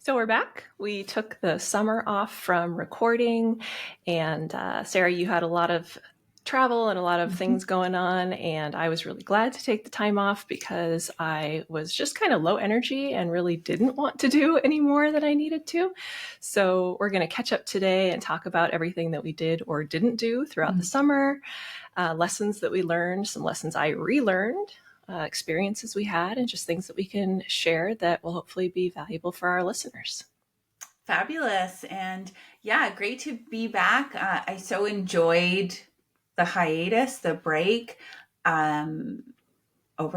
So we're back. We took the summer off from recording, and Sarah, you had a lot of travel and a lot of things going on, and I was really glad to take the time off because I was just kind of low energy and really didn't want to do any more than I needed to. So we're going to catch up today and talk about everything that we did or didn't do throughout the summer, lessons that we learned, some lessons I relearned, experiences we had, and just things that we can share that will hopefully be valuable for our listeners. Fabulous. And yeah, great to be back. I so enjoyed the hiatus, the break. Over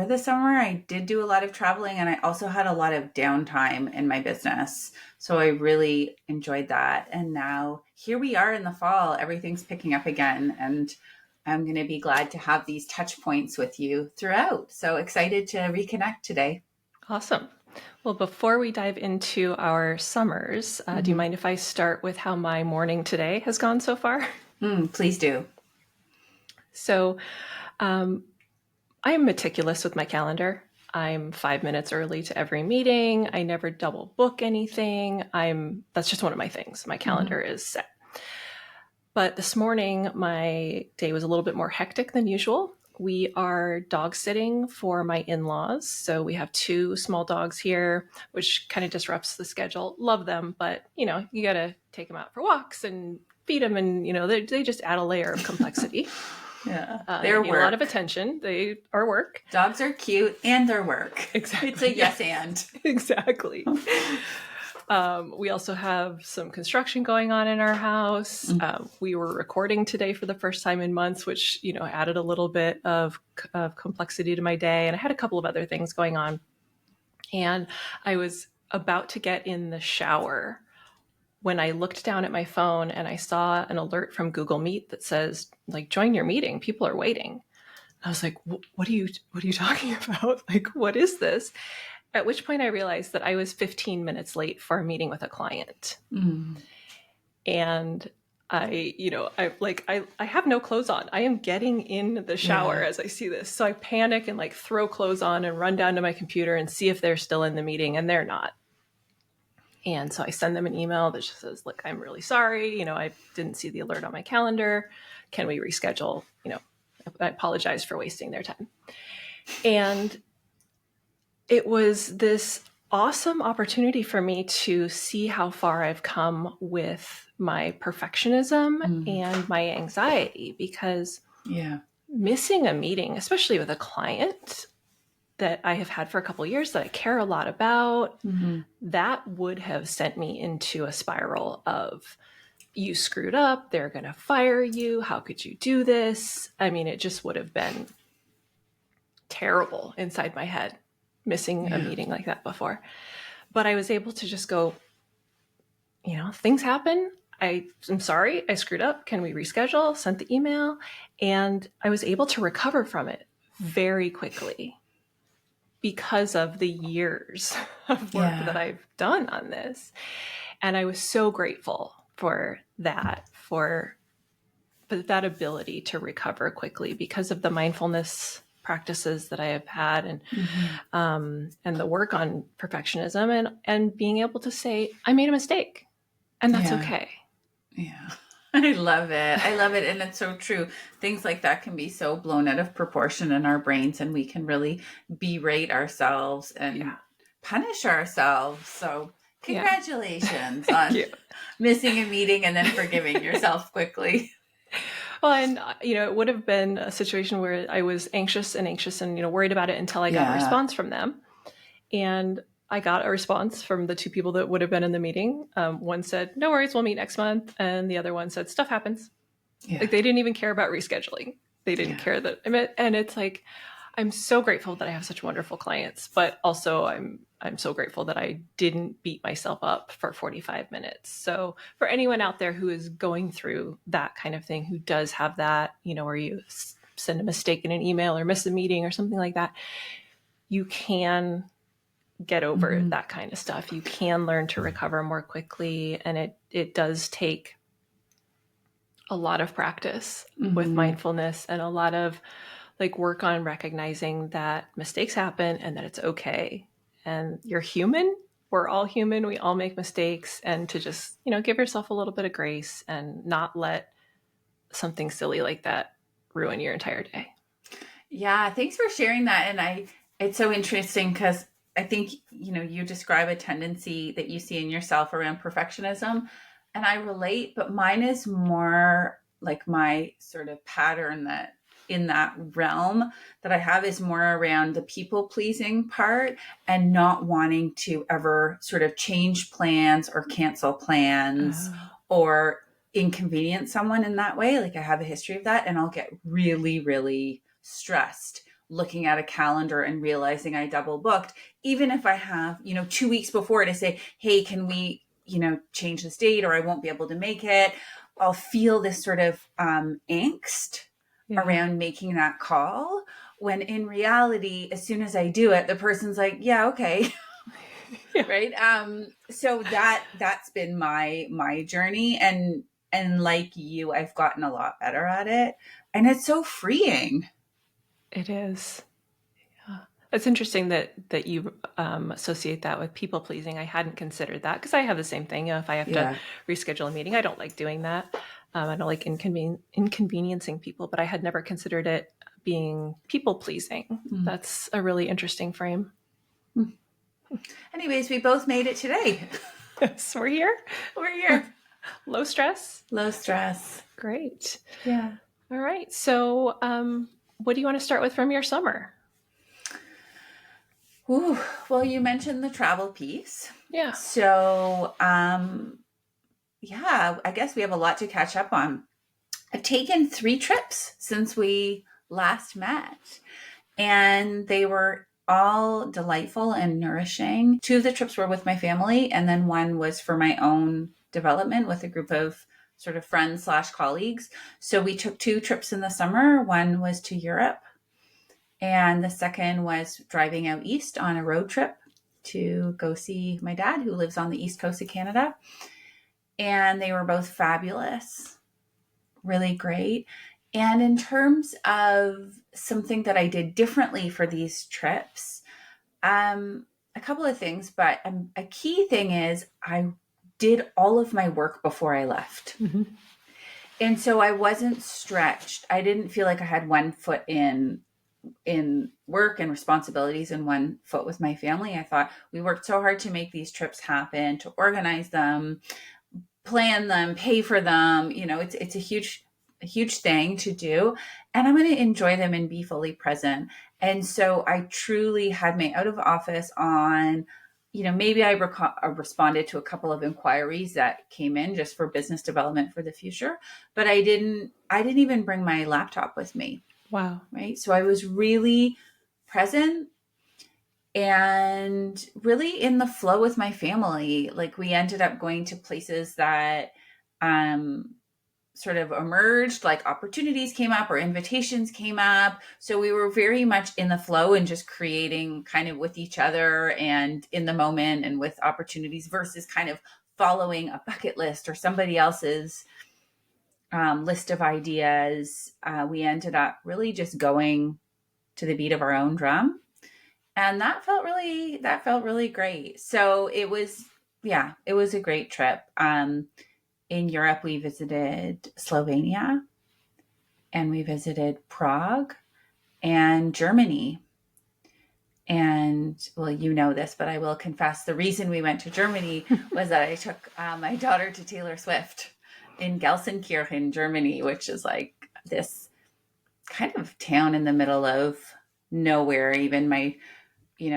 the summer, I did do a lot of traveling, and I also had a lot of downtime in my business. So I really enjoyed that. And now here we are in the fall, everything's picking up again. And I'm going to be glad to have these touch points with you throughout. So excited to reconnect today. Awesome. Well, before we dive into our summers, do you mind if I start with how my morning today has gone so far? Please do. So I am meticulous with my calendar. I'm 5 minutes early to every meeting. I never double book anything. That's just one of my things. My calendar is set. But this morning, my day was a little bit more hectic than usual. We are dog sitting for my in-laws. So we have 2 small dogs here, which kind of disrupts the schedule. Love them, but you got to take them out for walks and feed them. And, they just add a layer of complexity. Yeah. They're a lot of attention. They are work. Dogs are cute and they're work. Exactly. It's a yes and. Exactly. We also have some construction going on in our house. We were recording today for the first time in months, which, added a little bit of complexity to my day. And I had a couple of other things going on. And I was about to get in the shower when I looked down at my phone and I saw an alert from Google Meet that says, join your meeting. People are waiting. I was like, what are you talking about? What is this? At which point I realized that I was 15 minutes late for a meeting with a client. And I have no clothes on. I am getting in the shower as I see this. So I panic and throw clothes on and run down to my computer and see if they're still in the meeting, and they're not. And so I send them an email that just says, look, I'm really sorry. I didn't see the alert on my calendar. Can we reschedule? I apologize for wasting their time. And it was this awesome opportunity for me to see how far I've come with my perfectionism and my anxiety, because missing a meeting, especially with a client that I have had for a couple of years that I care a lot about, that would have sent me into a spiral of, you screwed up, they're going to fire you, how could you do this? I mean, it just would have been terrible inside my head, missing a meeting like that before. But I was able to just go, things happen. I'm sorry, I screwed up. Can we reschedule? Sent the email. And I was able to recover from it very quickly because of the years of work that I've done on this. And I was so grateful for that, for that ability to recover quickly because of the mindfulness practices that I have had, and the work on perfectionism, and being able to say, I made a mistake, and that's okay. Yeah. I love it. And it's so true. Things like that can be so blown out of proportion in our brains, and we can really berate ourselves and punish ourselves. So congratulations on missing a meeting and then forgiving yourself quickly. Well, and, it would have been a situation where I was anxious and, worried about it until I got a response from them. And I got a response from the 2 people that would have been in the meeting. One said, no worries, we'll meet next month. And the other one said, stuff happens. They didn't even care about rescheduling. They didn't care that. And it's I'm so grateful that I have such wonderful clients, but also I'm so grateful that I didn't beat myself up for 45 minutes. So for anyone out there who is going through that kind of thing, who does have that, where you send a mistake in an email or miss a meeting or something like that, you can get over that kind of stuff. You can learn to recover more quickly. And it does take a lot of practice with mindfulness and a lot of work on recognizing that mistakes happen and that it's okay. And you're human we're all human. We all make mistakes, and to just, give yourself a little bit of grace and not let something silly like that ruin your entire day. Yeah, thanks for sharing that. And it's so interesting because I think, you describe a tendency that you see in yourself around perfectionism, and I relate, but mine is more like my sort of pattern that in that realm that I have is more around the people pleasing part and not wanting to ever sort of change plans or cancel plans or inconvenience someone in that way. Like I have a history of that, and I'll get really, really stressed looking at a calendar and realizing I double booked, even if I have, 2 weeks before to say, hey, can we, change this date, or I won't be able to make it. I'll feel this sort of angst around making that call, when in reality, as soon as I do it, the person's like, yeah, okay. Right. So that's been my journey. And like you, I've gotten a lot better at it, and it's so freeing. It is. Yeah. It's interesting that you associate that with people pleasing. I hadn't considered that, because I have the same thing. If I have to reschedule a meeting, I don't like doing that. I don't like inconveniencing people, but I had never considered it being people pleasing. That's a really interesting frame. Anyways, we both made it today. Yes, we're here. We're here. Low stress. Low stress. Great. Yeah. All right. So what do you want to start with from your summer? Ooh, well, you mentioned the travel piece. Yeah. So, yeah, I guess we have a lot to catch up on. I've taken 3 trips since we last met, and they were all delightful and nourishing. 2 of the trips were with my family, and then one was for my own development with a group of sort of friends / colleagues. So we took 2 trips in the summer. One was to Europe, and the second was driving out east on a road trip to go see my dad, who lives on the east coast of Canada. And they were both fabulous, really great. And in terms of something that I did differently for these trips, a couple of things, but a key thing is I did all of my work before I left. And so I wasn't stretched. I didn't feel like I had one foot in work and responsibilities and one foot with my family. I thought we worked so hard to make these trips happen, to organize them, plan them, pay for them. It's a huge thing to do, and I'm going to enjoy them and be fully present. And so I truly had my out of office on, maybe I responded to a couple of inquiries that came in just for business development for the future, but I didn't even bring my laptop with me. Wow. Right. So I was really present and really in the flow with my family. Like we ended up going to places that sort of emerged, like opportunities came up or invitations came up. So we were very much in the flow and just creating kind of with each other and in the moment and with opportunities versus kind of following a bucket list or somebody else's list of ideas. We ended up really just going to the beat of our own drum, and that felt really great. So it was a great trip. In Europe, we visited Slovenia, and we visited Prague and Germany. And well, you know this, but I will confess, the reason we went to Germany was that I took my daughter to Taylor Swift in Gelsenkirchen, Germany, which is like this kind of town in the middle of nowhere. Even my,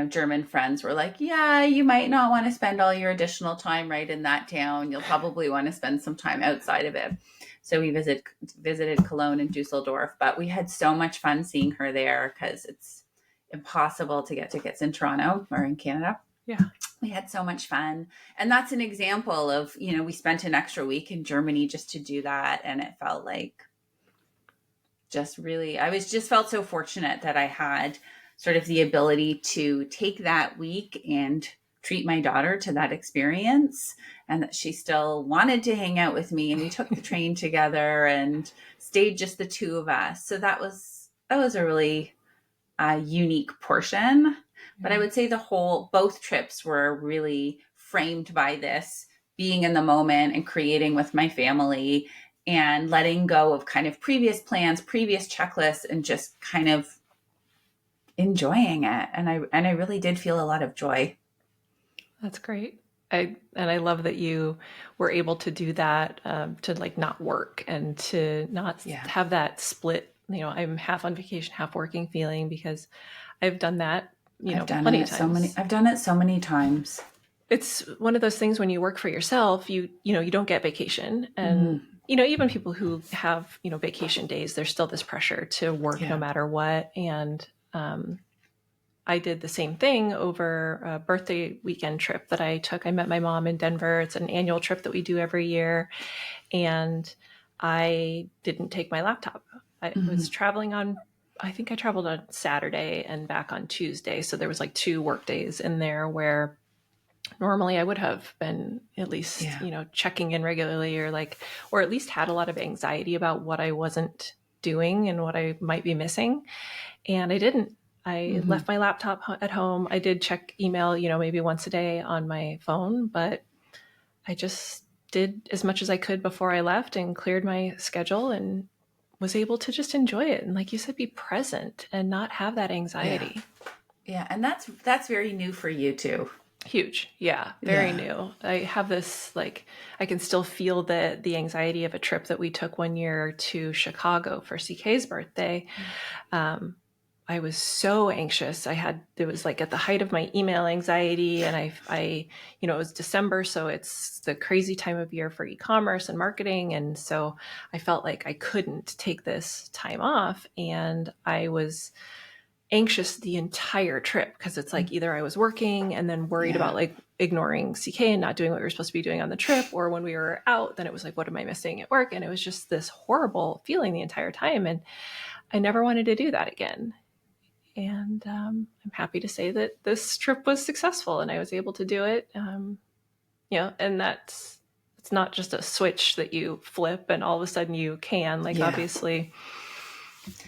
German friends were like, yeah, you might not want to spend all your additional time right in that town. You'll probably want to spend some time outside of it. So we visited Cologne and Dusseldorf, but we had so much fun seeing her there because it's impossible to get tickets in Toronto or in Canada. Yeah. We had so much fun. And that's an example of, we spent an extra week in Germany just to do that. And it felt like felt so fortunate that I had sort of the ability to take that week and treat my daughter to that experience, and that she still wanted to hang out with me. And we took the train together and stayed just the 2 of us. So that was a really unique portion. But I would say both trips were really framed by this being in the moment and creating with my family and letting go of kind of previous plans, previous checklists, and just kind of enjoying it. And I really did feel a lot of joy. That's great. I love that you were able to do that, to like not work and to not have that split. I'm half on vacation, half working feeling, because I've done that. Plenty of times. I've done it so many times. It's one of those things when you work for yourself, you don't get vacation, and even people who have vacation days, there's still this pressure to work no matter what. And I did the same thing over a birthday weekend trip that I took. I met my mom in Denver. It's an annual trip that we do every year. And I didn't take my laptop. I was traveling I think I traveled on Saturday and back on Tuesday. So there was like 2 work days in there where normally I would have been at least, checking in regularly, or at least had a lot of anxiety about what I wasn't doing and what I might be missing. And I didn't. I left my laptop at home. I did check email, maybe once a day on my phone, but I just did as much as I could before I left and cleared my schedule and was able to just enjoy it. And like you said, be present and not have that anxiety. Yeah. And that's very new for you too. Huge. Yeah. Very new. I have this, I can still feel the anxiety of a trip that we took one year to Chicago for CK's birthday. I was so anxious. It was like at the height of my email anxiety, and I it was December, so it's the crazy time of year for e-commerce and marketing. And so I felt like I couldn't take this time off, and I was anxious the entire trip because it's like either I was working and then worried about like ignoring CK and not doing what we were supposed to be doing on the trip, or when we were out, then it was like, what am I missing at work? And it was just this horrible feeling the entire time. And I never wanted to do that again. And I'm happy to say that this trip was successful and I was able to do it. And it's not just a switch that you flip and all of a sudden you can, obviously,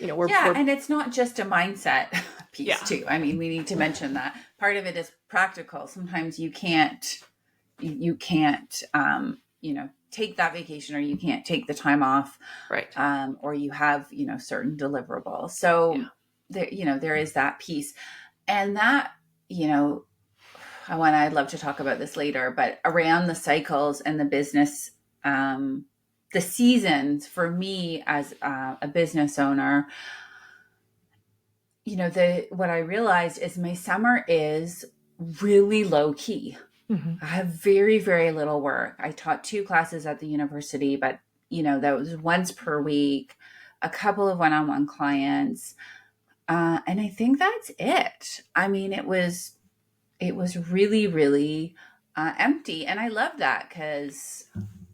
and it's not just a mindset piece too. I mean, we need to mention that part of it is practical. Sometimes you can't, take that vacation, or you can't take the time off, right? Or you have, certain deliverables. So there is that piece, and that, I'd love to talk about this later, but around the cycles and the business, the seasons for me as a business owner, what I realized is my summer is really low key. I have very, very little work. I taught 2 classes at the university, but that was once per week, a couple of one-on-one clients. And I think that's it. I mean, it was really, really empty. And I love that because,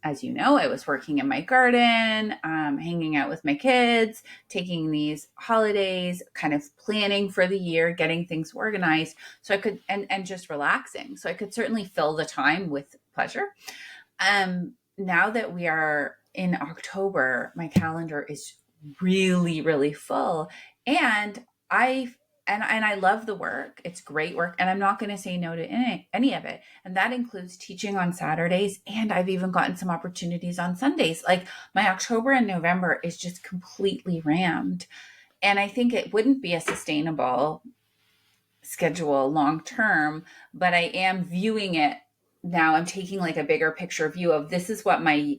as you know, I was working in my garden, hanging out with my kids, taking these holidays, kind of planning for the year, getting things organized. So I could, and just relaxing. So I could certainly fill the time with pleasure. Now that we are in October, my calendar is really, really full. And I love the work. It's great work. And I'm not going to say no to any of it. And that includes teaching on Saturdays. And I've even gotten some opportunities on Sundays. Like my October and November is just completely rammed. And I think it wouldn't be a sustainable schedule long term, but I am viewing it now. I'm taking like a bigger picture view of this is what my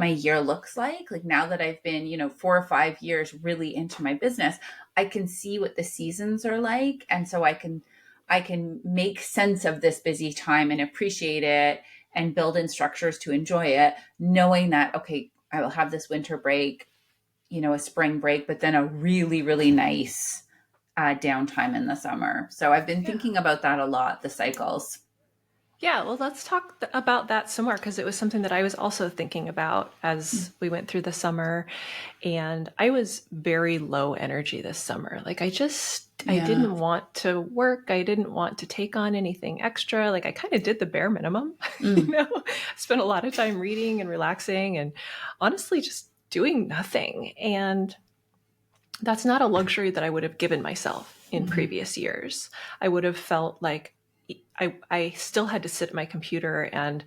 year looks like. Like now that I've been, 4 or 5 years really into my business, I can see what the seasons are like. And so I can make sense of this busy time and appreciate it and build in structures to enjoy it, knowing that, okay, I will have this winter break, a spring break, but then a really, really nice downtime in the summer. So I've been thinking about that a lot, the cycles. Yeah, well, let's talk about that some more, because it was something that I was also thinking about as we went through the summer. And I was very low energy this summer. Like I didn't want to work. I didn't want to take on anything extra. Like I kind of did the bare minimum, spent a lot of time reading and relaxing and honestly just doing nothing. And that's not a luxury that I would have given myself in previous years. I would have felt like I still had to sit at my computer and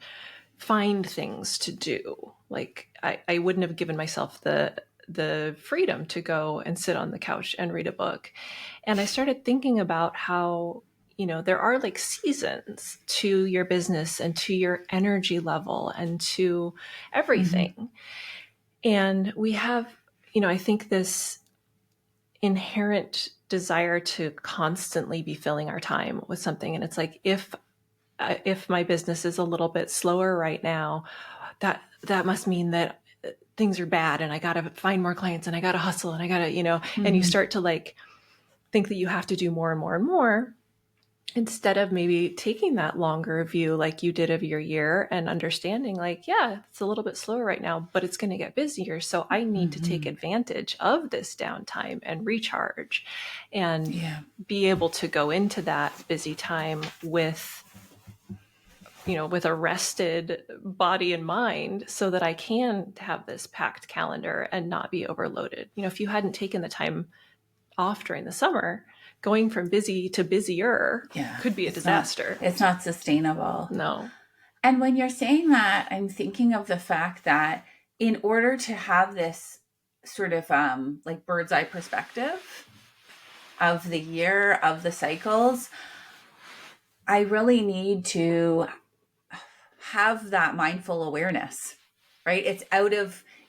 find things to do. Like I wouldn't have given myself the freedom to go and sit on the couch and read a book. And I started thinking about how, there are like seasons to your business and to your energy level and to everything. And we have, I think this inherent desire to constantly be filling our time with something. And it's like, if my business is a little bit slower right now, that must mean that things are bad and I got to find more clients and I got to hustle and I got to, and you start to like think that you have to do more and more and more, instead of maybe taking that longer view like you did of your year and understanding like, yeah, it's a little bit slower right now, but it's going to get busier. So I need to take advantage of this downtime and recharge and be able to go into that busy time with a rested body and mind so that I can have this packed calendar and not be overloaded. If you hadn't taken the time off during the summer, going from busy to busier could be a disaster. It's not sustainable. No. And when you're saying that, I'm thinking of the fact that in order to have this sort of like bird's eye perspective of the year, of the cycles, I really need to have that mindful awareness, right?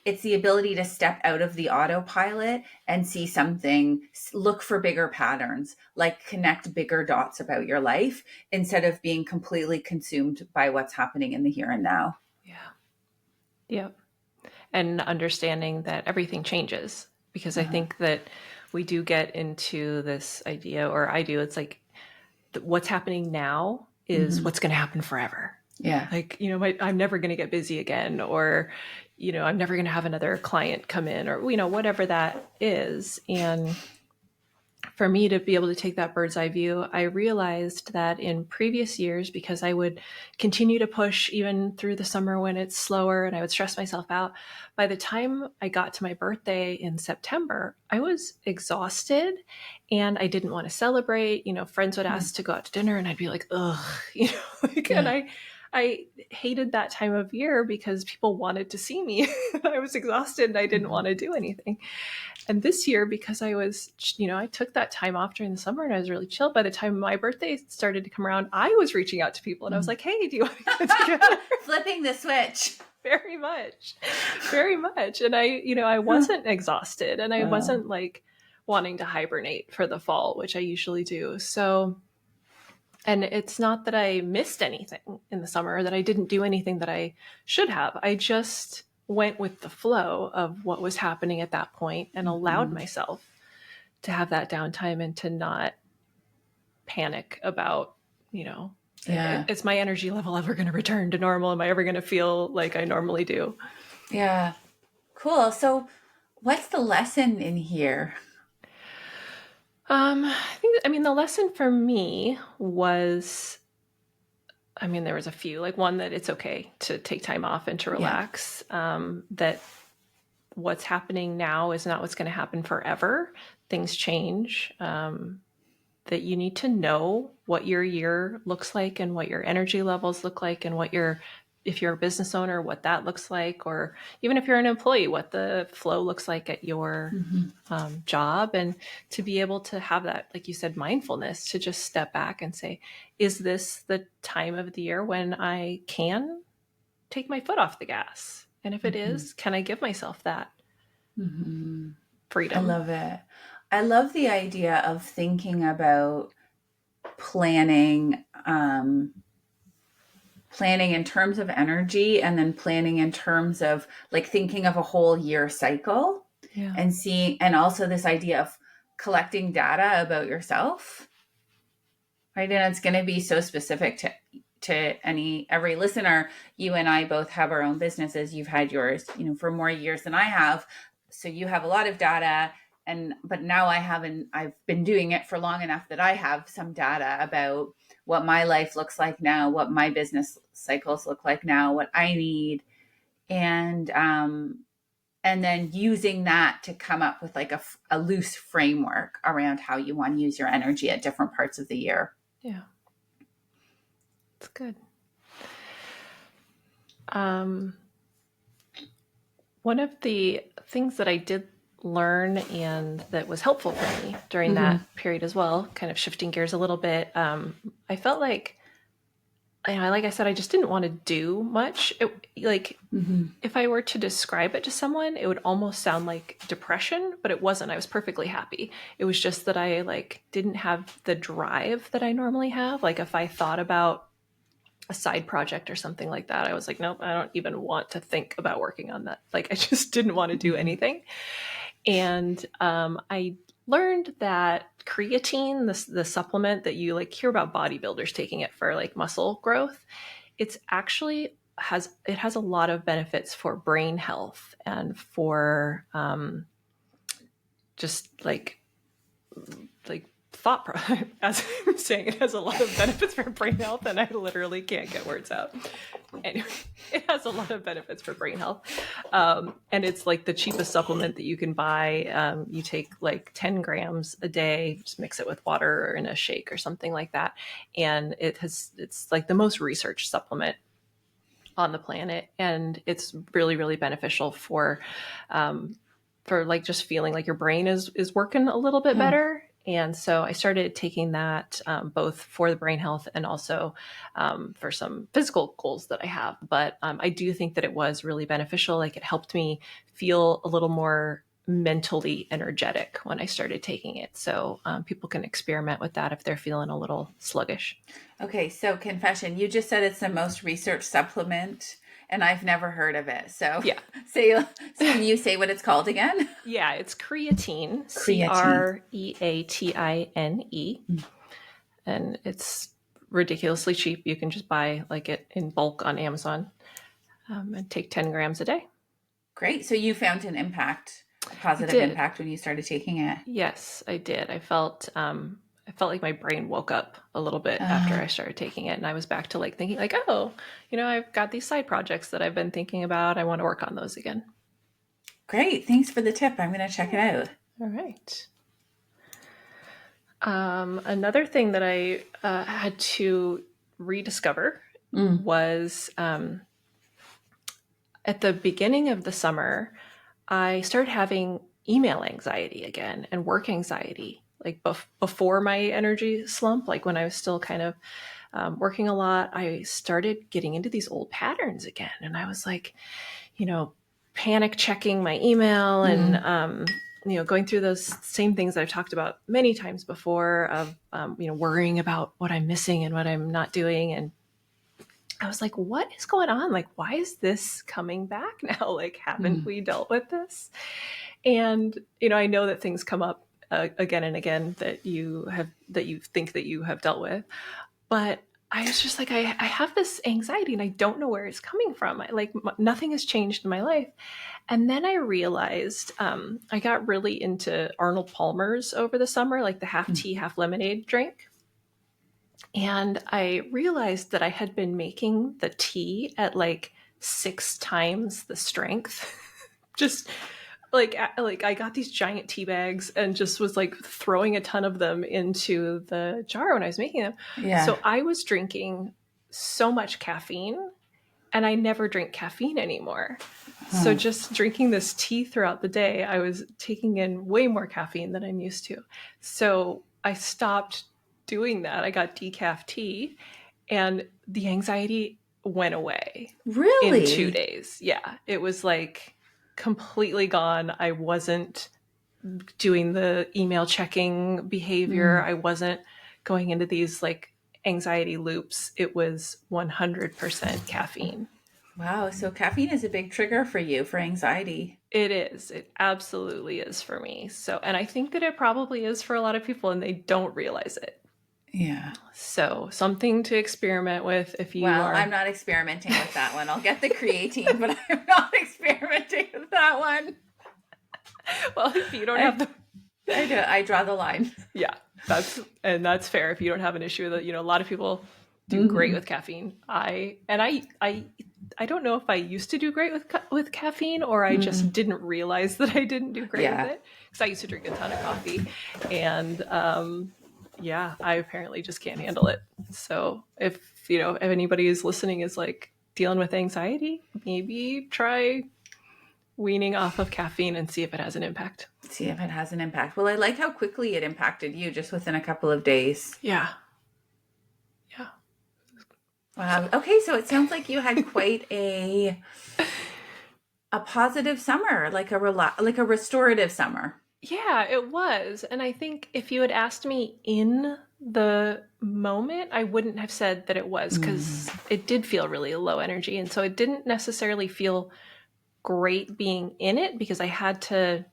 It's the ability to step out of the autopilot and see something, look for bigger patterns, like connect bigger dots about your life instead of being completely consumed by what's happening in the here and now. Yeah. Yep. And understanding that everything changes, because I think that we do get into this idea, or I do, it's like what's happening now is what's going to happen forever. Yeah. Like, I'm never going to get busy again, or, I'm never going to have another client come in, or, whatever that is. And for me to be able to take that bird's eye view, I realized that in previous years, because I would continue to push even through the summer when it's slower and I would stress myself out, by the time I got to my birthday in September, I was exhausted and I didn't want to celebrate. Friends would ask to go out to dinner and I'd be like, ugh, and I hated that time of year because people wanted to see me. I was exhausted and I didn't want to do anything. And this year, because I was, I took that time off during the summer and I was really chilled. By the time my birthday started to come around, I was reaching out to people and I was like, hey, do you want to get together? Flipping the switch. Very much. Very much. And I wasn't exhausted and I wasn't like wanting to hibernate for the fall, which I usually do. So, and it's not that I missed anything in the summer, that I didn't do anything that I should have. I just went with the flow of what was happening at that point and allowed myself to have that downtime and to not panic about, is my energy level ever going to return to normal? Am I ever going to feel like I normally do? Yeah. Cool. So what's the lesson in here? The lesson for me was, there was a few, like one, that it's okay to take time off and to relax, that what's happening now is not what's going to happen forever. Things change, that you need to know what your year looks like and what your energy levels look like and if you're a business owner, what that looks like, or even if you're an employee, what the flow looks like at your job. And to be able to have that, like you said, mindfulness, to just step back and say, is this the time of the year when I can take my foot off the gas? And if it is, can I give myself that freedom? I love it. I love the idea of thinking about planning in terms of energy, and then planning in terms of like thinking of a whole year cycle, and also this idea of collecting data about yourself, right? And it's going to be so specific to every listener. You and I both have our own businesses. You've had yours, for more years than I have. So you have a lot of data, but now I've been doing it for long enough that I have some data about what my life looks like now, what my business cycles look like now, what I need. And and then using that to come up with like a loose framework around how you want to use your energy at different parts of the year. Yeah. It's good. One of the things that I did learn and that was helpful for me during that period as well, kind of shifting gears a little bit, I felt like, like I said, I just didn't want to do much. If I were to describe it to someone, it would almost sound like depression, but it wasn't. I was perfectly happy. It was just that I didn't have the drive that I normally have. Like if I thought about a side project or something like that, I was like, nope, I don't even want to think about working on that. Like I just didn't want to do anything. And I learned that creatine, the supplement that you hear about bodybuilders taking it for muscle growth, it's actually has a lot of benefits for brain health and for just thought as I'm saying, it has a lot of benefits for brain health, and I literally can't get words out. Anyway, it has a lot of benefits for brain health, and it's the cheapest supplement that you can buy. You take 10 grams a day, just mix it with water or in a shake or something like that, and it's the most researched supplement on the planet, and it's really, really beneficial for just feeling like your brain is working a little bit better. And so I started taking that both for the brain health and also for some physical goals that I have. But I do think that it was really beneficial. It helped me feel a little more mentally energetic when I started taking it. So people can experiment with that if they're feeling a little sluggish. Okay, so confession, you just said it's the most researched supplement, and I've never heard of it. So yeah, can you say what it's called again? Yeah, it's creatine. Creatine. And it's ridiculously cheap. You can just buy it in bulk on Amazon and take 10 grams a day. Great. So you found a positive impact when you started taking it. Yes, I did. I felt like my brain woke up a little bit after I started taking it, and I was back to thinking I've got these side projects that I've been thinking about. I want to work on those again. Great. Thanks for the tip. I'm going to check it out. All right. Another thing that I had to rediscover was at the beginning of the summer, I started having email anxiety again and work anxiety, before my energy slump, when I was still kind of working a lot. I started getting into these old patterns again. And I was panic checking my email and, going through those same things that I've talked about many times before of, worrying about what I'm missing and what I'm not doing. And I was like, what is going on? Why is this coming back now? Haven't we dealt with this? And, I know that things come up again and again that you think that you have dealt with, but I was just I have this anxiety and I don't know where it's coming from. Nothing has changed in my life. And then I realized I got really into Arnold Palmer's over the summer, the half tea, half lemonade drink. And I realized that I had been making the tea at 6 times the strength. Just I got these giant tea bags and just was throwing a ton of them into the jar when I was making them. Yeah. So I was drinking so much caffeine, and I never drink caffeine anymore. So just drinking this tea throughout the day, I was taking in way more caffeine than I'm used to. So I stopped doing that. I got decaf tea, and the anxiety went away. Really? In 2 days. Yeah. It was completely gone. I wasn't doing the email checking behavior. I wasn't going into these anxiety loops. It was 100% caffeine. Wow. So caffeine is a big trigger for you for anxiety. It is. It absolutely is for me. So, and I think that it probably is for a lot of people, and they don't realize it. Yeah. So something to experiment with if you are. Well, I'm not experimenting with that one. I'll get the creatine, but I'm not experimenting with that one. Well, if you don't have the... I draw the line. Yeah, that's fair. If you don't have an issue with it, a lot of people do great with caffeine. I I don't know if I used to do great with caffeine, or I just didn't realize that I didn't do great with Yeah. it, because I used to drink a ton of coffee, and yeah, I apparently just can't handle it. So if anybody who's listening is like dealing with anxiety, maybe try weaning off of caffeine and see if it has an impact. See if it has an impact. Well, I like how quickly it impacted you just within a couple of days. Yeah. Yeah. Wow. Okay, so it sounds like you had quite a positive summer, like a restorative summer. Yeah, it was. And I think if you had asked me in the moment, I wouldn't have said that it was, because it did feel really low energy. And so it didn't necessarily feel great being in it, because I had to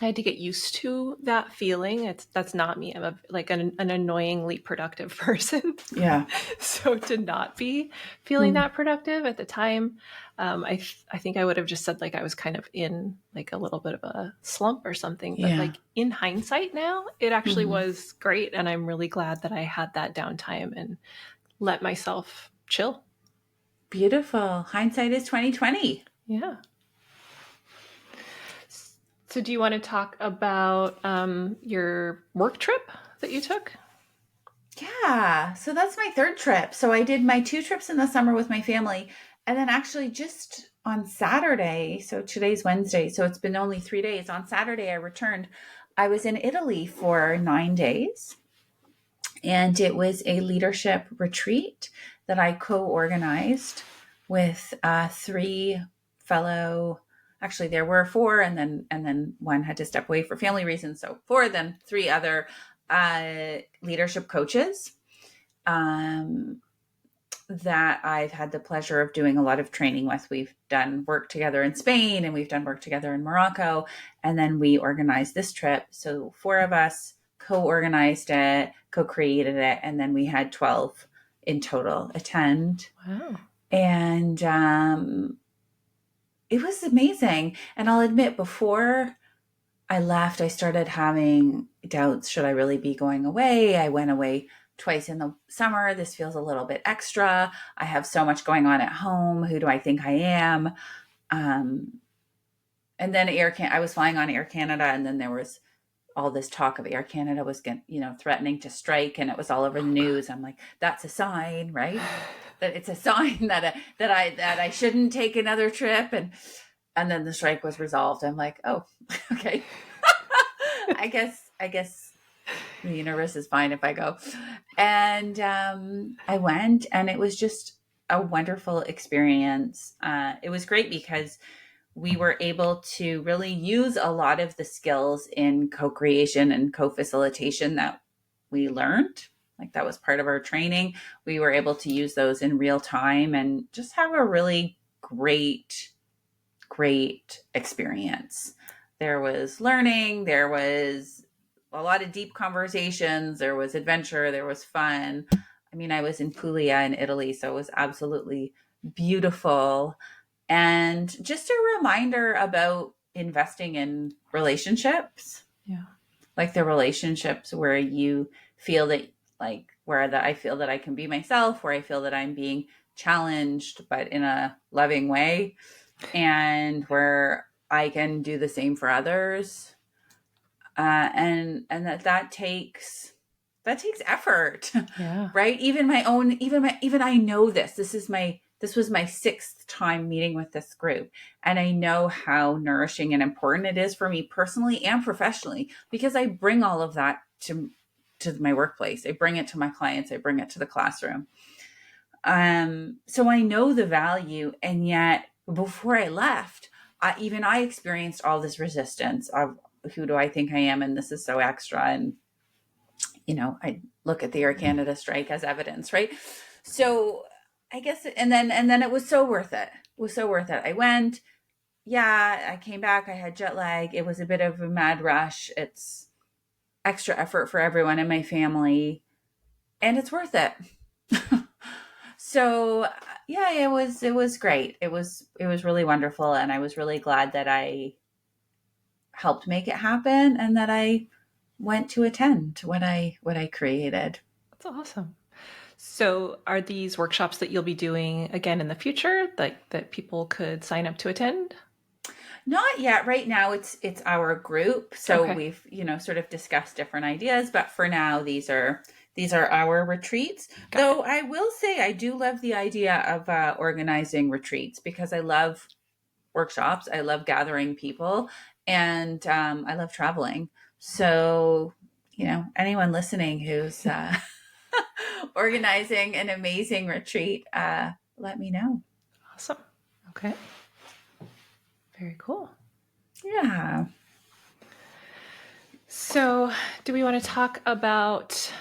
get used to that feeling. That's not me. I'm like an annoyingly productive person. Yeah. So to not be feeling that productive at the time, I think I would have just said like I was kind of in like a little bit of a slump or something. But Yeah. like in hindsight now, it actually was great, and I'm really glad that I had that downtime and let myself chill. Beautiful. Hindsight is 2020. Yeah. So, do you want to talk about your work trip that you took? Yeah. So that's my third trip. So I did my 2 trips in the summer with my family. And then actually just on Saturday, so today's Wednesday, so it's been only 3 days. On Saturday, I returned. I was in Italy for 9 days. And it was a leadership retreat that I co-organized with 3 fellow. Actually, there were 4, and then one had to step away for family reasons. So 4, then 3 other leadership coaches that I've had the pleasure of doing a lot of training with. We've done work together in Spain, and we've done work together in Morocco, and then we organized this trip. So 4 of us co-organized it, co-created it, and then we had 12 in total attend. Wow. And it was amazing. And I'll admit, before I left, I started having doubts. Should I really be going away? I went away twice in the summer. This feels a little bit extra. I have so much going on at home. Who do I think I am? And then I was flying on Air Canada, and then there was all this talk of Air Canada was threatening to strike, and it was all over the news. I'm like, that's a sign, right? That it's a sign that I shouldn't take another trip. And then the strike was resolved. I'm like, oh, okay. I guess the universe is fine if I go. And I went, and it was just a wonderful experience. It was great because we were able to really use a lot of the skills in co-creation and co-facilitation that we learned. Like, that was part of our training. We were able to use those in real time and just have a really great experience. There was learning, there was a lot of deep conversations, there was adventure, there was fun. I mean, I was in Puglia in Italy, so it was absolutely beautiful. And just a reminder about investing in relationships. Yeah. Like the relationships where you feel that, like, I feel that I can be myself, where I feel that I'm being challenged, but in a loving way, and where I can do the same for others. And that takes effort. Yeah. Right? Even I know this was my 6th time meeting with this group. And I know how nourishing and important it is for me personally and professionally, because I bring all of that to my workplace. I bring it to my clients. I bring it to the classroom. So I know the value. And yet before I left, I experienced all this resistance of, who do I think I am? And this is so extra. And, I look at the Air Canada strike as evidence, right? So I guess, and then it was so worth it. It was so worth it. I went, I came back, I had jet lag. It was a bit of a mad rush. It's extra effort for everyone in my family, and it's worth it. So it was great. It was really wonderful. And I was really glad that I helped make it happen, and that I went to attend what I created. That's awesome. So are these workshops that you'll be doing again in the future, like that people could sign up to attend? Not yet. Right now it's our group. So Okay. we've, sort of discussed different ideas, but for now these are our retreats. Got it. Though I will say I do love the idea of organizing retreats because I love workshops. I love gathering people, and I love traveling. So, anyone listening who's organizing an amazing retreat, let me know. Awesome. Okay. Very cool. Yeah. So, do we want to talk about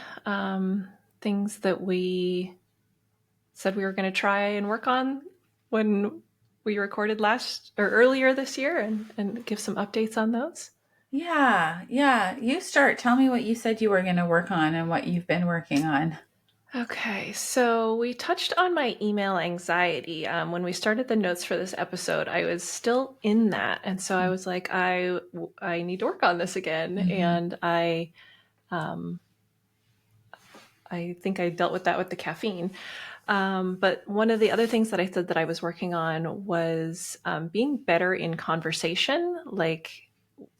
things that we said we were going to try and work on when we recorded last or earlier this year and give some updates on those? Yeah. Yeah. You start. Tell me what you said you were going to work on and what you've been working on. Okay, so we touched on my email anxiety. When we started the notes for this episode, I was still in that, and so I was like, I need to work on this again, Mm-hmm. and um, I think I dealt with that with the caffeine. But one of the other things that I said that I was working on was being better in conversation, like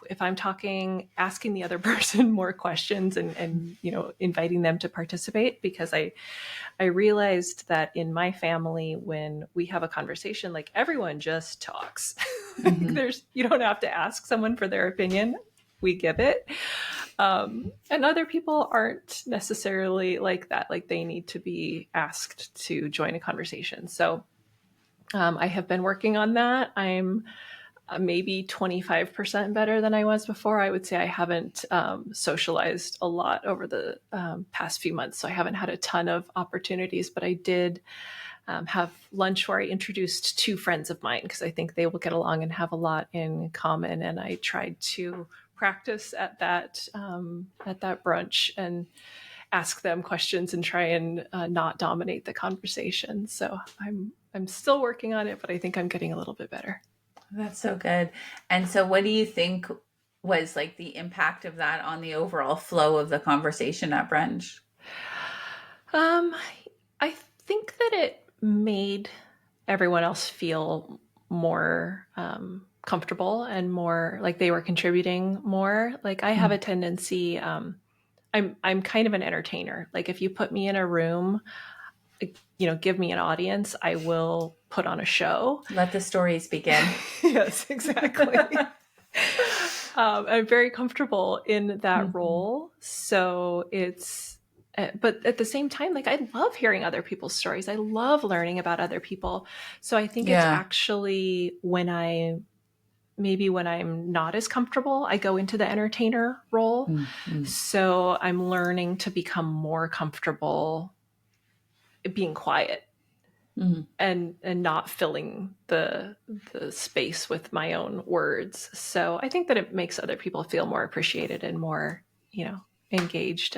if I'm talking, asking the other person more questions and inviting them to participate, because I realized that in my family, when we have a conversation, like everyone just talks. Like Mm-hmm. you don't have to ask someone for their opinion. We give it. And other people aren't necessarily like that. Like they need to be asked to join a conversation. So I have been working on that. I'm maybe 25% better than I was before. I would say I haven't socialized a lot over the past few months, so I haven't had a ton of opportunities, but I did have lunch where I introduced two friends of mine because I think they will get along and have a lot in common. And I tried to practice at that brunch and ask them questions and try and not dominate the conversation. So I'm still working on it, but I think I'm getting a little bit better. That's so good. And so, what do you think was like the impact of that on the overall flow of the conversation at brunch? Um, I think that it made everyone else feel more comfortable and more like they were contributing more. Like I have a tendency, I'm kind of an entertainer. Like if you put me in a room, give me an audience, I will put on a show. Let the stories begin. Yes, exactly. I'm very comfortable in that Mhm. role. So but at the same time, like I love hearing other people's stories. I love learning about other people. So I think it's Yeah. actually when I'm not as comfortable, I go into the entertainer role. Mm-hmm. So I'm learning to become more comfortable being quiet Mm-hmm. and not filling the space with my own words. So I think that it makes other people feel more appreciated and more, engaged.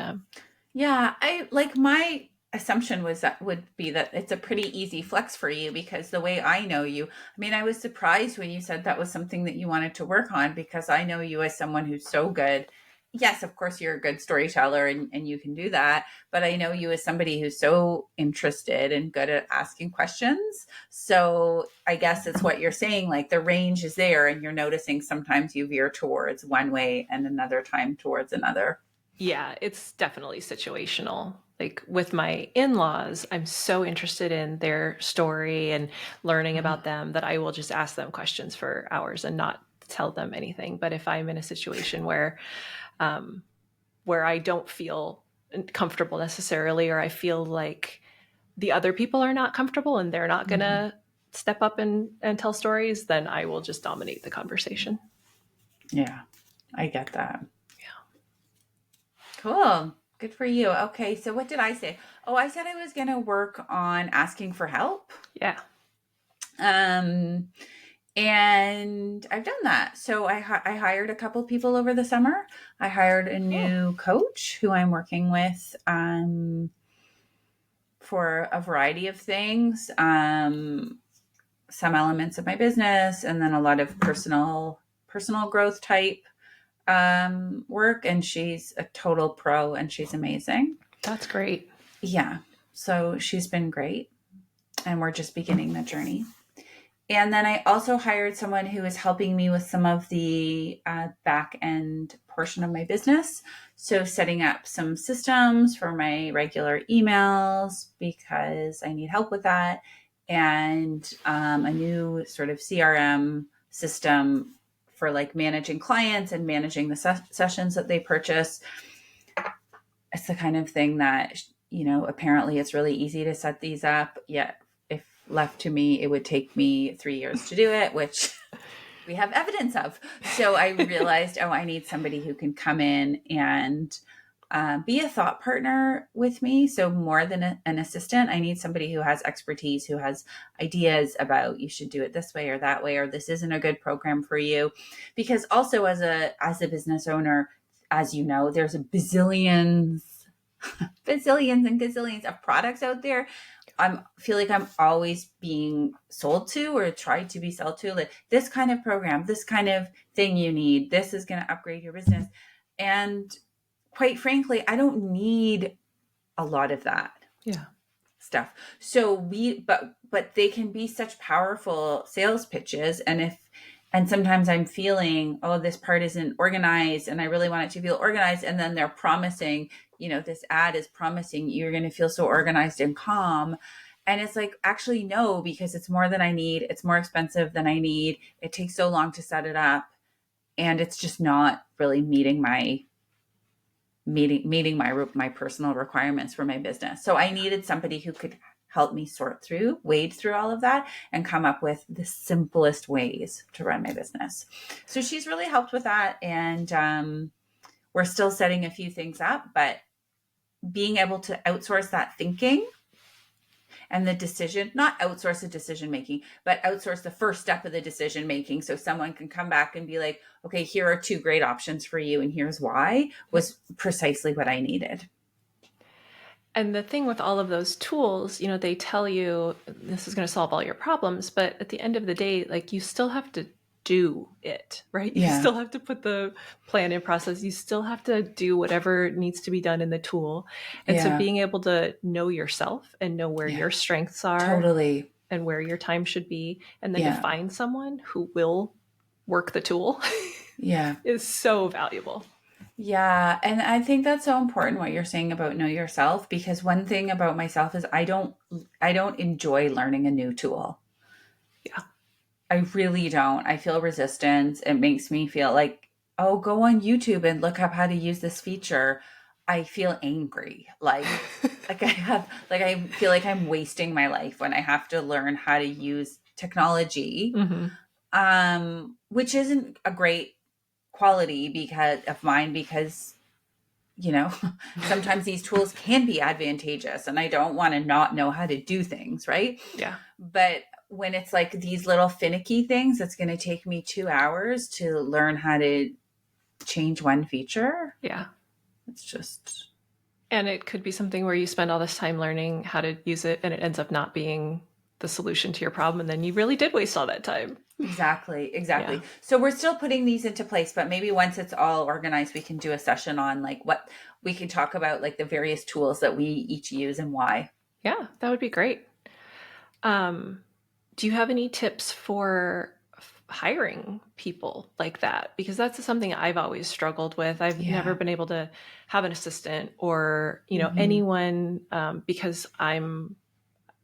Yeah, I like my assumption was that would be that it's a pretty easy flex for you because the way I know you, I mean, I was surprised when you said that was something that you wanted to work on because I know you as someone who's so good. Yes, of course, you're a good storyteller and you can do that. But I know you as somebody who's so interested and good at asking questions. So I guess it's what you're saying, like the range is there and you're noticing sometimes you veer towards one way and another time towards another. Yeah, it's definitely situational. Like with my in-laws, I'm so interested in their story and learning about them that I will just ask them questions for hours and not tell them anything. But if I'm in a situation um, where I don't feel comfortable necessarily, or I feel like the other people are not comfortable and they're not Mm-hmm. gonna step up and tell stories, then I will just dominate the conversation. Yeah, I get that. Yeah. Cool. Good for you. Okay, so what did I say? Oh, I said I was going to work on asking for help. Yeah. Um, and I've done that. So I hired a couple people over the summer. I hired a Oh, new coach who I'm working with for a variety of things. Some elements of my business, and then a lot of personal growth type work. And she's a total pro, and she's amazing. that's great. Yeah. So she's been great, and we're just beginning the journey. And then I also hired someone who is helping me with some of the back end portion of my business. So setting up some systems for my regular emails because I need help with that, and a new sort of CRM system for like managing clients and managing the sessions that they purchase. It's the kind of thing that, apparently it's really easy to set these up, yet if left to me, it would take me 3 years to do it, which we have evidence of. So I realized, I need somebody who can come in and be a thought partner with me. So more than an assistant, I need somebody who has expertise, who has ideas about you should do it this way or that way, or this isn't a good program for you. Because also as a business owner, as you know, there's a bazillions and gazillions of products out there. I feel like I'm always being sold to or tried to be sold to, like this kind of program, this kind of thing you need, this is going to upgrade your business. And quite frankly, I don't need a lot of that stuff. So but they can be such powerful sales pitches. And sometimes I'm feeling, this part isn't organized and I really want it to feel organized. And then they're promising, this ad is promising you're going to feel so organized and calm. And it's like, actually, no, because it's more than I need. It's more expensive than I need. It takes so long to set it up. And it's just not really meeting my personal requirements for my business. So I needed somebody who could help me wade through all of that and come up with the simplest ways to run my business. So she's really helped with that. And we're still setting a few things up, but being able to outsource that thinking and the decision, not outsource the decision making, but outsource the first step of the decision making. So someone can come back and be like, okay, here are 2 great options for you. And here's why, was precisely what I needed. And the thing with all of those tools, they tell you this is going to solve all your problems, but at the end of the day, like you still have to do it, right? Yeah. You still have to put the plan in process. You still have to do whatever needs to be done in the tool. And so being able to know yourself and know where your strengths are totally, and where your time should be, and then to find someone who will work the tool is so valuable. Yeah. And I think that's so important what you're saying about know yourself, because one thing about myself is I don't enjoy learning a new tool. Yeah. I really don't. I feel resistance. It makes me feel like, go on YouTube and look up how to use this feature. I feel angry. Like I feel like I'm wasting my life when I have to learn how to use technology, which isn't a great quality because sometimes these tools can be advantageous and I don't want to not know how to do things, right? Yeah. But when it's like these little finicky things, it's going to take me 2 hours to learn how to change one feature. Yeah. It's just. And it could be something where you spend all this time learning how to use it and it ends up not being the solution to your problem. And then you really did waste all that time. Exactly. Yeah. So we're still putting these into place, but maybe once it's all organized, we can do a session on like what we can talk about, like the various tools that we each use and why. Yeah, that would be great. Do you have any tips for hiring people like that? Because that's something I've always struggled with. I've never been able to have an assistant or, anyone, because I'm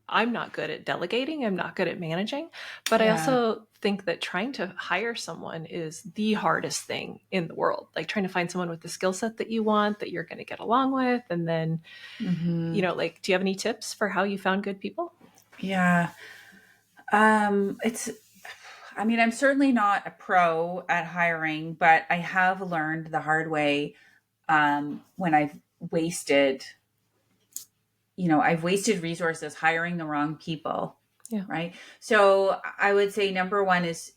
not good at delegating. I'm not good at managing, but I also think that trying to hire someone is the hardest thing in the world. Like trying to find someone with the skill set that you want, that you're going to get along with. And then, do you have any tips for how you found good people? Yeah. I'm certainly not a pro at hiring, but I have learned the hard way when I've wasted resources hiring the wrong people. Yeah. Right. So I would say number one is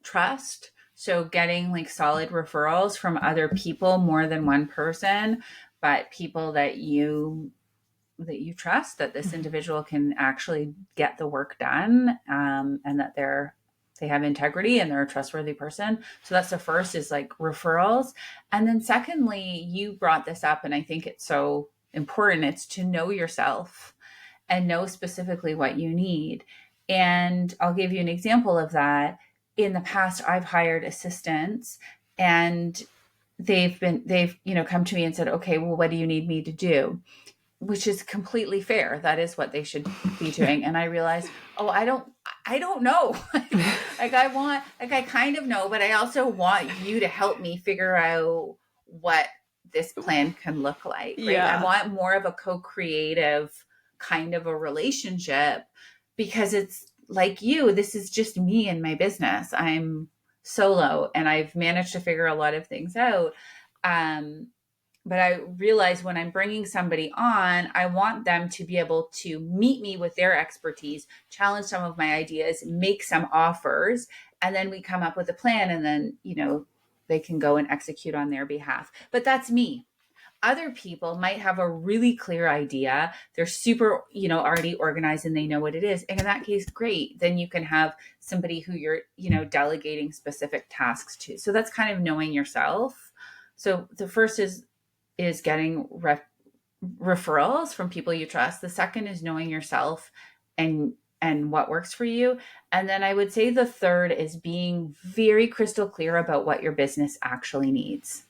trust. So getting like solid referrals from other people, more than one person, but people that you trust that this individual can actually get the work done, and that they have integrity and they're a trustworthy person. So that's the first, is like referrals. And then secondly, you brought this up and I think it's so important. It's to know yourself. and know specifically what you need. And I'll give you an example of that. In the past, I've hired assistants, and they've come to me and said, okay, well, what do you need me to do? Which is completely fair. That is what they should be doing. And I realized, oh, I don't know. I kind of know, but I also want you to help me figure out what this plan can look like. Right? Yeah. I want more of a co-creative kind of a relationship, because it's like this is just me and my business. I'm solo, and I've managed to figure a lot of things out. But I realize when I'm bringing somebody on, I want them to be able to meet me with their expertise, challenge some of my ideas, make some offers, and then we come up with a plan, and then, they can go and execute on their behalf. But that's me. Other people might have a really clear idea. They're super, already organized, and they know what it is. And in that case, great. Then you can have somebody who you're, delegating specific tasks to. So that's kind of knowing yourself. So the first is getting referrals from people you trust. The second is knowing yourself and what works for you. And then I would say the third is being very crystal clear about what your business actually needs.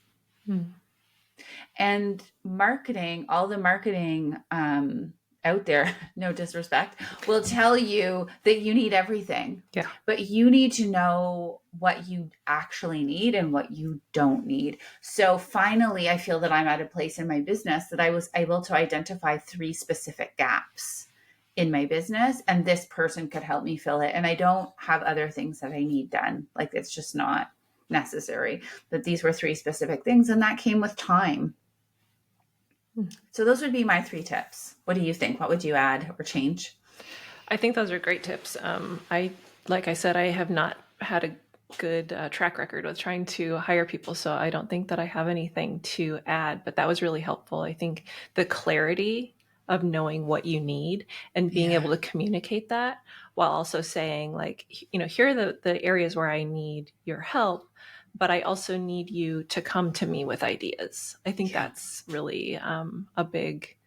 And marketing, all the marketing out there, no disrespect, will tell you that you need everything. Yeah. But you need to know what you actually need and what you don't need. So finally, I feel that I'm at a place in my business that I was able to identify 3 specific gaps in my business, and this person could help me fill it. And I don't have other things that I need done. Like, it's just not necessary. But these were 3 specific things, and that came with time. So those would be my 3 tips. What do you think? What would you add or change? I think those are great tips. Like I said, I have not had a good track record with trying to hire people, so I don't think that I have anything to add, but that was really helpful. I think the clarity of knowing what you need and being able to communicate that while also saying, like, here are the areas where I need your help, but I also need you to come to me with ideas. I think that's really a big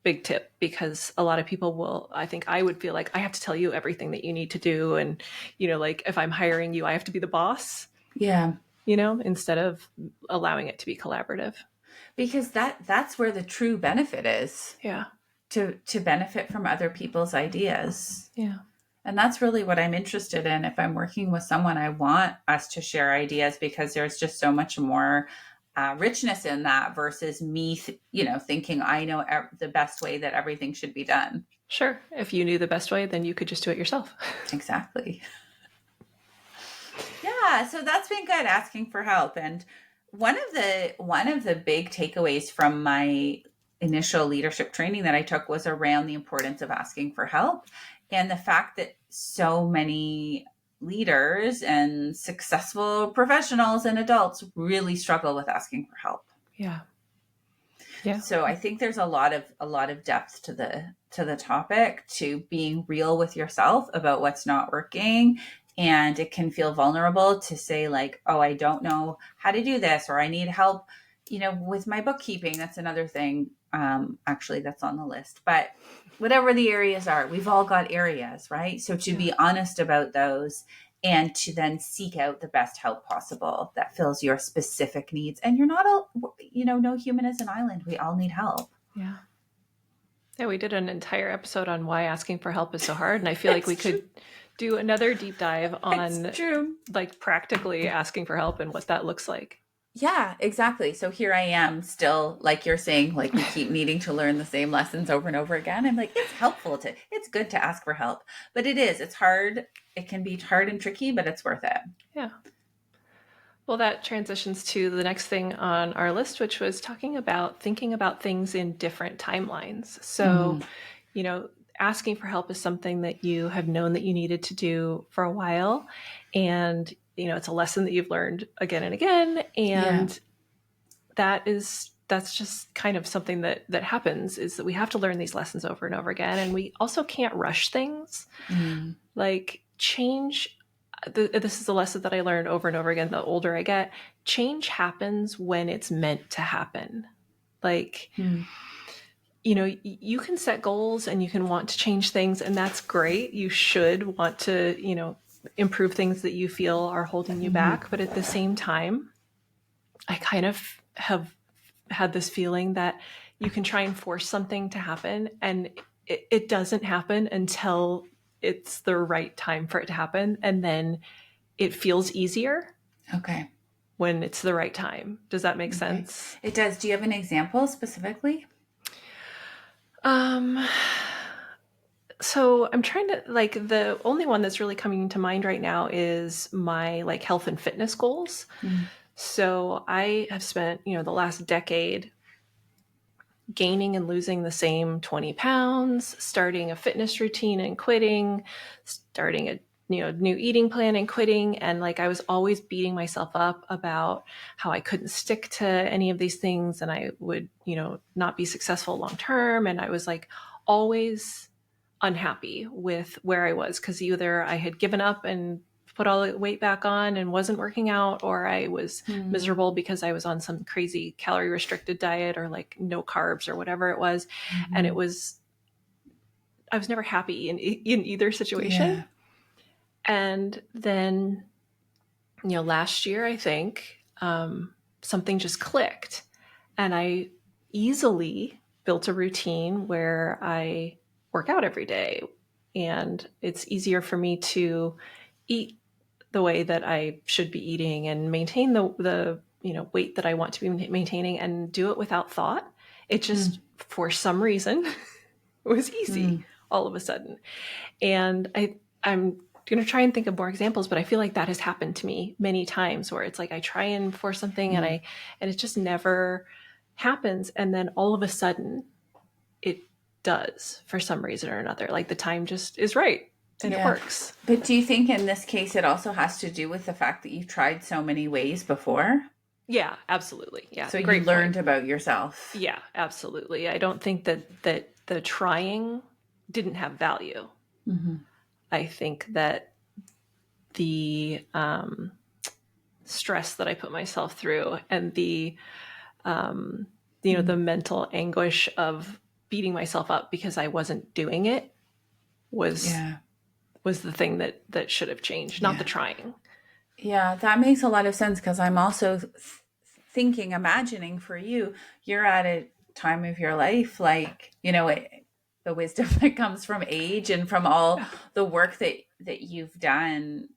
tip, because a lot of people I think I would feel like I have to tell you everything that you need to do. And, like, if I'm hiring you, I have to be the boss. Yeah. Instead of allowing it to be collaborative. Because that's where the true benefit is. Yeah. To benefit from other people's ideas. Yeah. And that's really what I'm interested in. If I'm working with someone, I want us to share ideas, because there's just so much more richness in that versus me, thinking I know the best way that everything should be done. Sure. If you knew the best way, then you could just do it yourself. Exactly. Yeah. So that's been good, asking for help. And one of the big takeaways from my initial leadership training that I took was around the importance of asking for help, and the fact that so many leaders and successful professionals and adults really struggle with asking for help. Yeah. Yeah. So I think there's a lot of depth to the topic, to being real with yourself about what's not working. And it can feel vulnerable to say, like, oh, I don't know how to do this, or I need help, with my bookkeeping. That's another thing. Actually, that's on the list. But whatever the areas are, we've all got areas, right? So to be honest about those, and to then seek out the best help possible that fills your specific needs. And you're not no human is an island. We all need help. Yeah. Yeah, we did an entire episode on why asking for help is so hard. And I feel like we could do another deep dive on like practically asking for help and what that looks like. Yeah, exactly. So here I am still, like you're saying, like, we keep needing to learn the same lessons over and over again. I'm like, it's good to ask for help, but it's hard. It can be hard and tricky, but it's worth it. Yeah. Well, that transitions to the next thing on our list, which was thinking about things in different timelines. So, asking for help is something that you have known that you needed to do for a while. And, it's a lesson that you've learned again and again. And that's just kind of something that happens, is that we have to learn these lessons over and over again. And we also can't rush things. Like, change. This is a lesson that I learned over and over again. The older I get, change happens when it's meant to happen. Like, you know, you can set goals and you can want to change things, and that's great. You should want to, you know, improve things that you feel are holding you back. But at the same time, I kind of have had this feeling that you can try and force something to happen, and it doesn't happen until it's the right time for it to happen. And then it feels easier Okay. when it's the right time. Does that make Okay. sense? It does. Do you have an example specifically? So I'm trying to, like, the only one that's really coming to mind right now is my like health and fitness goals. So I have spent, you know, the last decade gaining and losing the same 20 pounds, starting a fitness routine and quitting, starting a, you know, new eating plan and quitting. And like, I was always beating myself up about how I couldn't stick to any of these things and I would, you know, not be successful long term. And I was like always unhappy with where I was, because either I had given up and put all the weight back on and wasn't working out, or I was miserable because I was on some crazy calorie restricted diet or like no carbs or whatever it was. And I was never happy in either situation. Yeah. And then, you know, last year, I think something just clicked, and I easily built a routine where I work out every day, and it's easier for me to eat the way that I should be eating and maintain the you know, weight that I want to be maintaining, and do it without thought. It just, for some reason, was easy all of a sudden. And I'm going to try and think of more examples, but I feel like that has happened to me many times, where it's like I try and force something and it just never happens. And then all of a sudden it does for some reason or another. Like the time just is right and it works. But do you think in this case it also has to do with the fact that you've tried so many ways before? Yeah, absolutely. Yeah. So great you learned point. about yourself. Yeah, absolutely. I don't think that the trying didn't have value. I think that the stress that I put myself through, and the you know, the mental anguish of beating myself up because I wasn't doing it was the thing that should have changed, not the trying. Yeah, that makes a lot of sense, because I'm also thinking, imagining for you, you're at a time of your life, like, you know, the wisdom that comes from age and from all the work that you've done,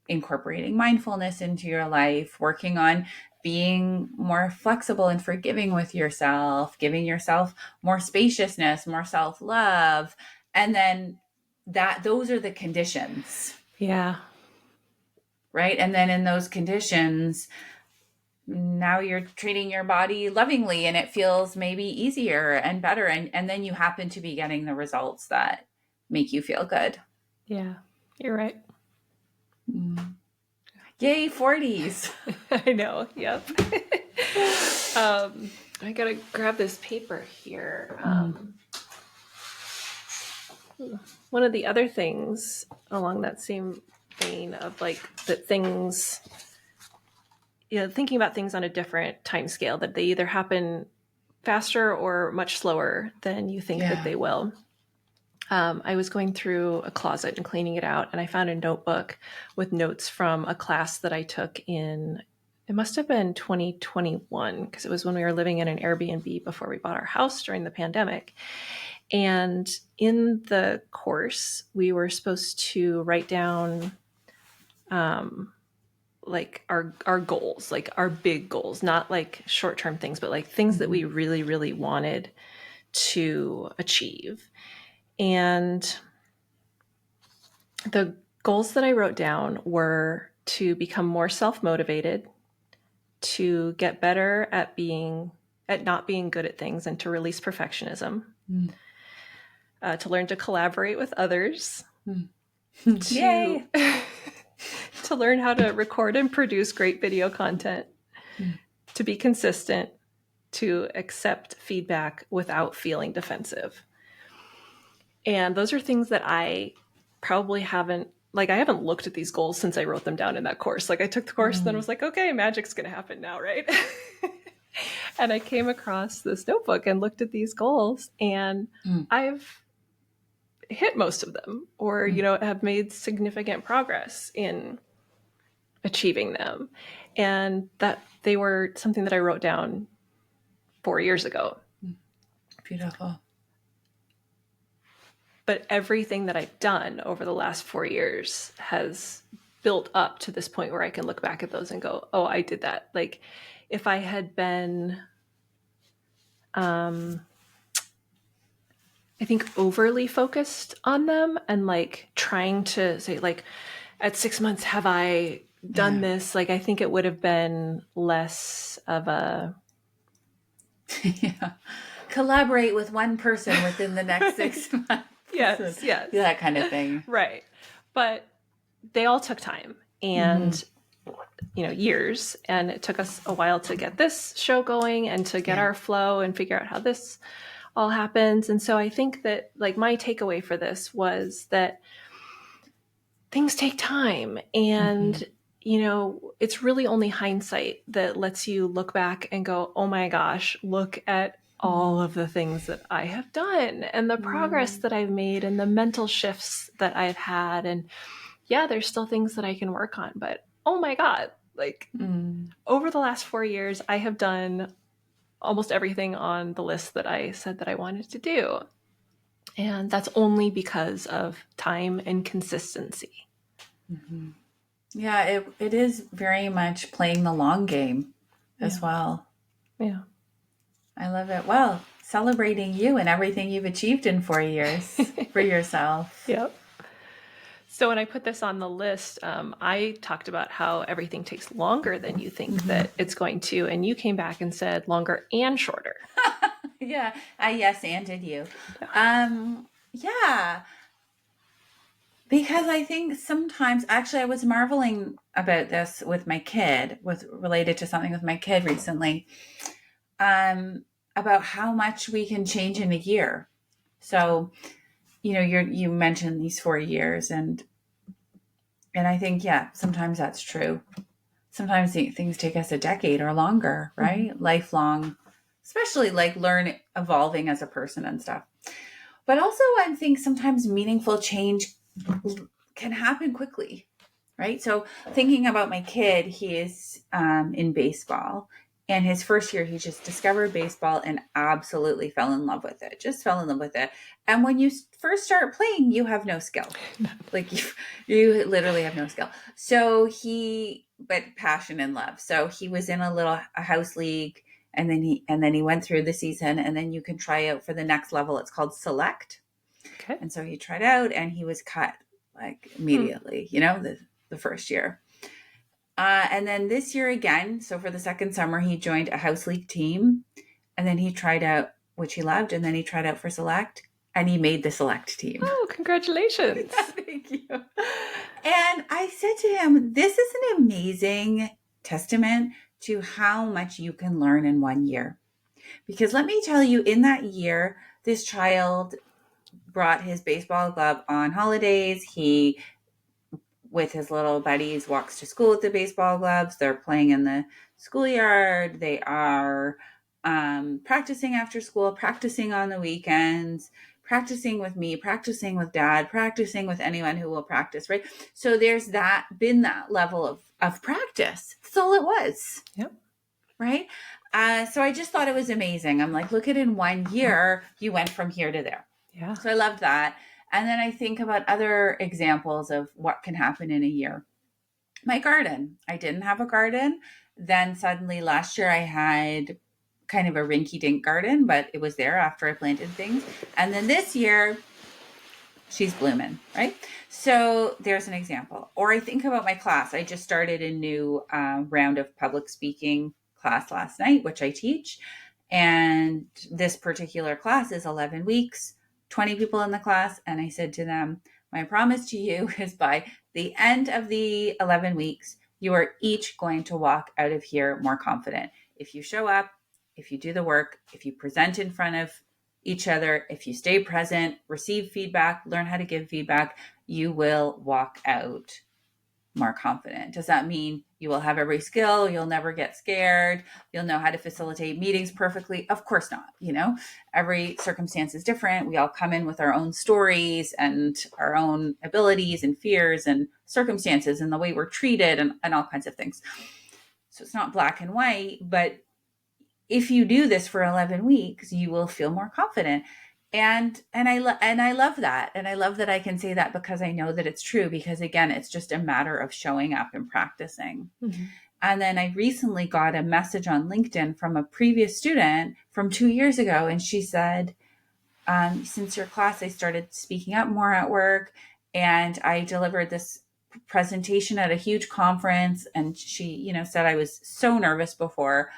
incorporating mindfulness into your life, working on being more flexible and forgiving with yourself, giving yourself more spaciousness, more self-love. And then those are the conditions. Yeah. Right. And then in those conditions, now you're treating your body lovingly and it feels maybe easier and better. And then you happen to be getting the results that make you feel good. Yeah, you're right. Yay, 40s. I know. Yep. I gotta grab this paper here. One of the other things along that same vein of like that things, you know, thinking about things on a different time scale, that they either happen faster or much slower than you think that they will. I was going through a closet and cleaning it out, and I found a notebook with notes from a class that I took in, it must have been 2021, because it was when we were living in an Airbnb before we bought our house during the pandemic. And in the course, we were supposed to write down like our goals, like our big goals, not like short-term things, but like things that we really, really wanted to achieve. And the goals that I wrote down were to become more self-motivated, to get better at not being good at things and to release perfectionism, to learn to collaborate with others, to learn how to record and produce great video content, to be consistent, to accept feedback without feeling defensive. And those are things that I probably haven't looked at these goals since I wrote them down in that course. Like I took the course and then was like, okay, magic's going to happen now, right? And I came across this notebook and looked at these goals, and Mm. I've hit most of them, or, Mm. have made significant progress in achieving them. And that they were something that I wrote down 4 years ago. Beautiful. But everything that I've done over the last 4 years has built up to this point where I can look back at those and go, oh, I did that. Like, if I had been, I think, overly focused on them and like trying to say, like, at 6 months, have I done this? Like, I think it would have been less of a Yeah. Collaborate with one person within the next 6 months. yes. That kind of thing. Right. But they all took time and, years. And it took us a while to get this show going and to get our flow and figure out how this all happens. And so I think that, like, my takeaway for this was that things take time, and it's really only hindsight that lets you look back and go, oh my gosh, look at all of the things that I have done and the progress that I've made and the mental shifts that I've had. And yeah, there's still things that I can work on, but oh my God, like, over the last 4 years, I have done almost everything on the list that I said that I wanted to do. And that's only because of time and consistency. Mm-hmm. Yeah, it is very much playing the long game as well. Yeah. I love it. Well, celebrating you and everything you've achieved in 4 years for yourself. Yep. So when I put this on the list, I talked about how everything takes longer than you think that it's going to. And you came back and said longer and shorter. Yeah, I yes anded you. Yeah. Because I think sometimes, actually, I was marveling about this with my kid, related to something with my kid recently, about how much we can change in a year. So, you mentioned these 4 years, and I think, yeah, sometimes that's true. Sometimes things take us a decade or longer, right? Lifelong, especially like evolving as a person and stuff. But also, I think sometimes meaningful change can happen quickly, right? So thinking about my kid, he is in baseball, and his first year, he just discovered baseball and absolutely fell in love with it. Just fell in love with it. And when you first start playing, you have no skill. Like you literally have no skill. So but passion and love. So he was in a house league, and then he went through the season, and then you can try out for the next level. It's called select. Okay. And so he tried out, and he was cut like immediately, the first year. And then this year again, so for the second summer, he joined a house league team, and then he tried out, which he loved, and then he tried out for select, and he made the select team. Oh, congratulations. Thank you. And I said to him, this is an amazing testament to how much you can learn in 1 year. Because let me tell you, in that year, this child brought his baseball glove on holidays. He, with his little buddies, walks to school with the baseball gloves. They're playing in the schoolyard. They are practicing after school, practicing on the weekends, practicing with me, practicing with dad, practicing with anyone who will practice, right? So there's been that level of practice. That's all it was. Yep. Right? So I just thought it was amazing. I'm like, look at, in 1 year, you went from here to there. Yeah. So I loved that. And then I think about other examples of what can happen in a year. My garden. I didn't have a garden. Then suddenly last year I had kind of a rinky-dink garden, but it was there after I planted things. And then this year, she's blooming, right? So there's an example. Or I think about my class. I just started a new round of public speaking class last night, which I teach. And this particular class is 11 weeks, 20 people in the class. And I said to them, my promise to you is by the end of the 11 weeks, you are each going to walk out of here more confident. If you show up, if you do the work, if you present in front of each other, if you stay present, receive feedback, learn how to give feedback, you will walk out more confident. Does that mean you will have every skill? You'll never get scared? You'll know how to facilitate meetings perfectly? Of course not. Every circumstance is different. We all come in with our own stories and our own abilities and fears and circumstances and the way we're treated and all kinds of things. So it's not black and white, but if you do this for 11 weeks, you will feel more confident. And I love that. And I love that I can say that because I know that it's true, because again, it's just a matter of showing up and practicing. Mm-hmm. And then I recently got a message on LinkedIn from a previous student from 2 years ago. And she said, since your class, I started speaking up more at work, and I delivered this presentation at a huge conference. And she, said I was so nervous before,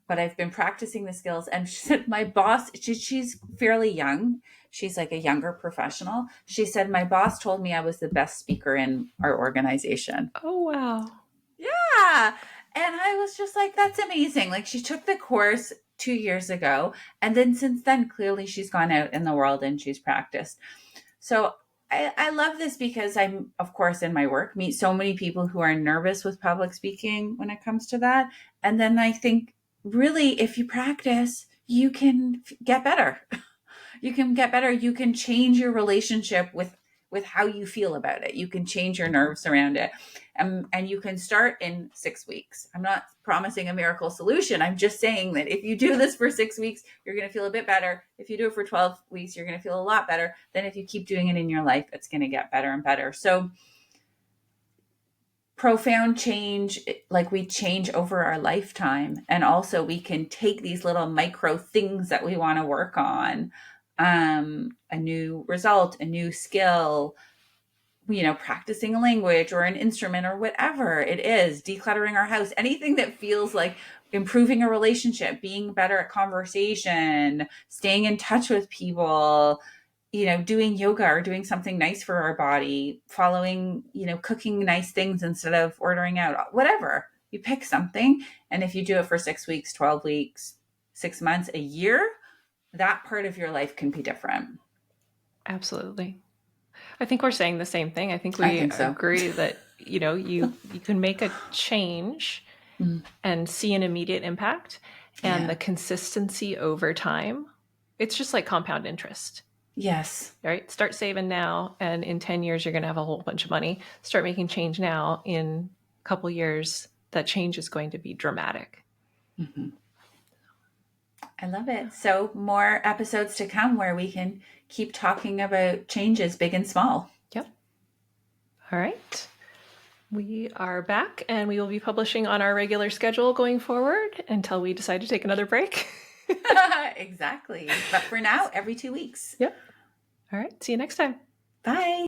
but I've been practicing the skills. And she said, my boss, she's fairly young. She's like a younger professional. She said, my boss told me I was the best speaker in our organization. Oh, wow. Yeah. And I was just like, that's amazing. Like, she took the course 2 years ago. And then since then, clearly she's gone out in the world and she's practiced. So I love this because I'm, of course, in my work, meet so many people who are nervous with public speaking when it comes to that. And then I think, really, if you practice, you can get better. You can get better. You can change your relationship with how you feel about it. You can change your nerves around it. And you can start in 6 weeks. I'm not promising a miracle solution. I'm just saying that if you do this for 6 weeks, you're going to feel a bit better. If you do it for 12 weeks, you're going to feel a lot better. Then if you keep doing it in your life, it's going to get better and better. So profound change, like we change over our lifetime. And also we can take these little micro things that we want to work on, a new result, a new skill, practicing a language or an instrument or whatever it is, decluttering our house, anything that feels like improving a relationship, being better at conversation, staying in touch with people, doing yoga or doing something nice for our body, following, cooking nice things instead of ordering out, whatever. You pick something. And if you do it for 6 weeks, 12 weeks, 6 months, a year, that part of your life can be different. Absolutely. I think we're saying the same thing. I think we agree that, you can make a change and see an immediate impact, and the consistency over time, it's just like compound interest. Yes. Right. Start saving now, and in 10 years, you're going to have a whole bunch of money. Start making change now. In a couple years, that change is going to be dramatic. Mm-hmm. I love it. So more episodes to come where we can keep talking about changes, big and small. Yep. All right. We are back, and we will be publishing on our regular schedule going forward until we decide to take another break. Exactly. But for now, every 2 weeks. Yep. All right. See you next time. Bye.